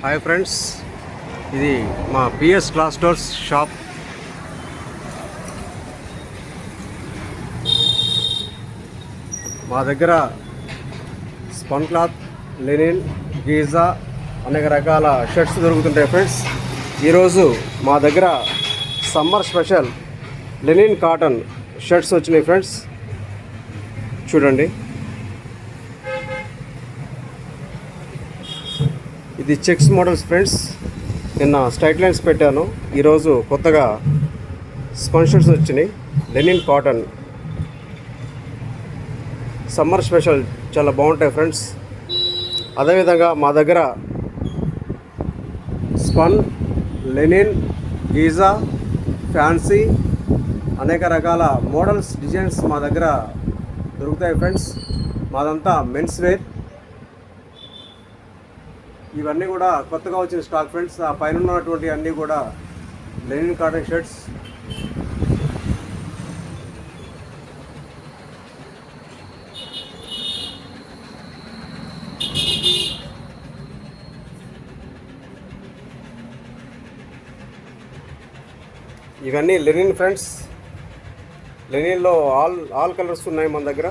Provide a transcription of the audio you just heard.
Hi friends, ఇది మా PS cloth stores shop. మా దగ్గర స్పన్ క్లాత్, లెనిన్, గీజా అనేక రకాల షర్ట్స్ దొరుకుతుంటాయి ఫ్రెండ్స్. ఈరోజు మా దగ్గర summer special linen cotton shirts వచ్చినాయి ఫ్రెండ్స్. చూడండి, ఇది చెక్స్ మోడల్స్ ఫ్రెండ్స్. నిన్న స్ట్రైట్ లైన్స్ పెట్టాను, ఈరోజు కొత్తగా స్పన్ షర్ట్స్ వచ్చినాయి. లెనిన్ కాటన్ సమ్మర్ స్పెషల్ చాలా బాగుంటాయి ఫ్రెండ్స్. అదేవిధంగా మా దగ్గర స్పన్, లెనిన్, గీజా, ఫ్యాన్సీ అనేక రకాల మోడల్స్, డిజైన్స్ మా దగ్గర దొరుకుతాయి ఫ్రెండ్స్. మాదంతా men's wear. ఇవన్నీ కూడా కొత్తగా వచ్చిన స్టాక్ ఫ్రెండ్స్. ఆ పైన ఉన్నటువంటి అన్నీ కూడా లెనిన్ కాటన్ షర్ట్స్. ఇవన్నీ లెనిన్ ఫ్రెండ్స్. లెనిన్లో ఆల్ కలర్స్ ఉన్నాయి మన దగ్గర.